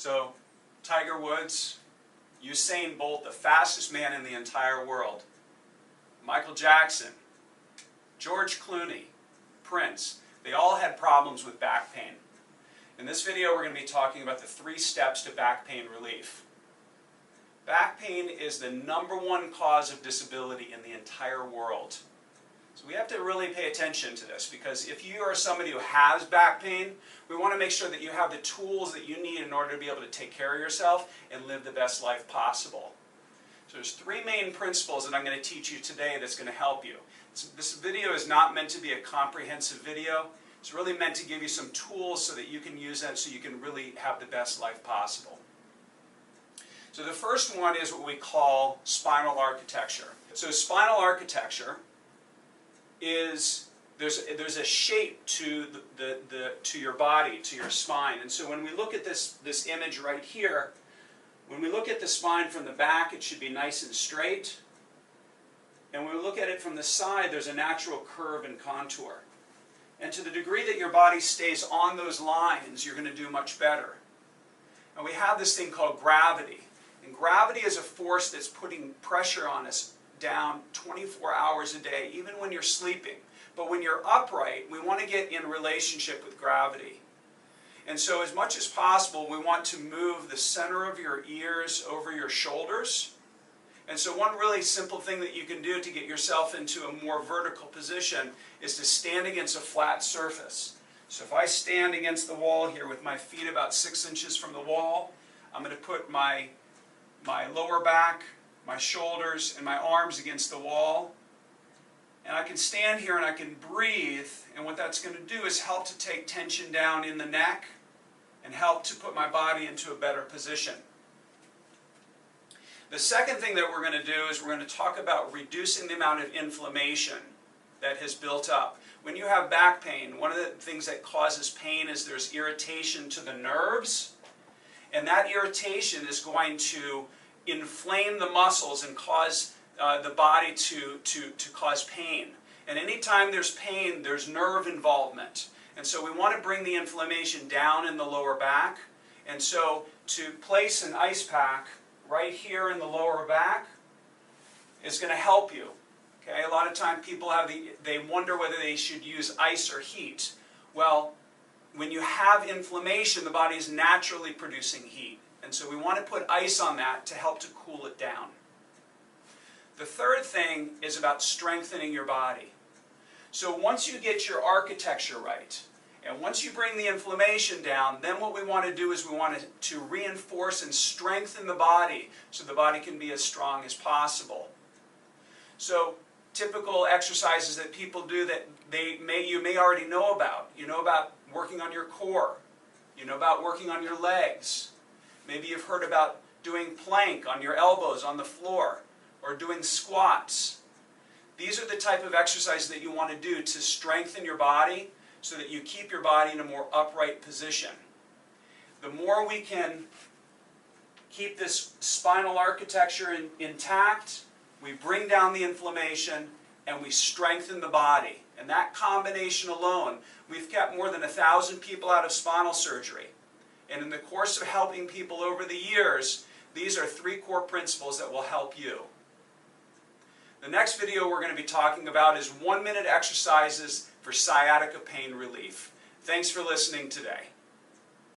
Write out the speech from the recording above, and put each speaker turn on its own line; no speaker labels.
So, Tiger Woods, Usain Bolt, the fastest man in the entire world, Michael Jackson, George Clooney, Prince, they all had problems with back pain. In this video we're going to be talking about the 3 steps to back pain relief. Back pain is the #1 cause of disability in the entire world. So we have to really pay attention to this, because if you are somebody who has back pain, we want to make sure that you have the tools that you need in order to be able to take care of yourself and live the best life possible. So there's 3 main principles that I'm going to teach you today that's going to help you. This video is not meant to be a comprehensive video. It's really meant to give you some tools so that you can use them so you can really have the best life possible. So the first one is what we call spinal architecture. So spinal architecture is, there's a shape to to your body, to your spine. And so when we look at this image right here, when we look at the spine from the back, it should be nice and straight. And when we look at it from the side, there's a natural curve and contour. And to the degree that your body stays on those lines, you're going to do much better. And we have this thing called gravity. And gravity is a force that's putting pressure on us down 24 hours a day, even when you're sleeping. But when you're upright, we want to get in relationship with gravity. And so as much as possible, we want to move the center of your ears over your shoulders. And so one really simple thing that you can do to get yourself into a more vertical position is to stand against a flat surface. So if I stand against the wall here with my feet about 6 inches from the wall, I'm going to put my lower back, my shoulders, and my arms against the wall. And I can stand here and I can breathe, and what that's going to do is help to take tension down in the neck and help to put my body into a better position. The second thing that we're going to do is we're going to talk about reducing the amount of inflammation that has built up. When you have back pain, one of the things that causes pain is there's irritation to the nerves, and that irritation is going to inflame the muscles and cause the body to cause pain. And anytime there's pain, there's nerve involvement. And so we want to bring the inflammation down in the lower back. And so to place an ice pack right here in the lower back is going to help you. Okay? A lot of times people they wonder whether they should use ice or heat. Well, when you have inflammation, the body is naturally producing heat. And so we want to put ice on that to help to cool it down. The third thing is about strengthening your body. So once you get your architecture right, and once you bring the inflammation down, then what we want to do is we want to reinforce and strengthen the body so the body can be as strong as possible. So typical exercises that people do that you may already know about. You know about working on your core. You know about working on your legs. Maybe you've heard about doing plank on your elbows on the floor, or doing squats. These are the type of exercises that you want to do to strengthen your body so that you keep your body in a more upright position. The more we can keep this spinal architecture intact, we bring down the inflammation and we strengthen the body. And that combination alone, we've kept more than 1,000 people out of spinal surgery. And in the course of helping people over the years, these are 3 core principles that will help you. The next video we're going to be talking about is 1-minute exercises for sciatica pain relief. Thanks for listening today.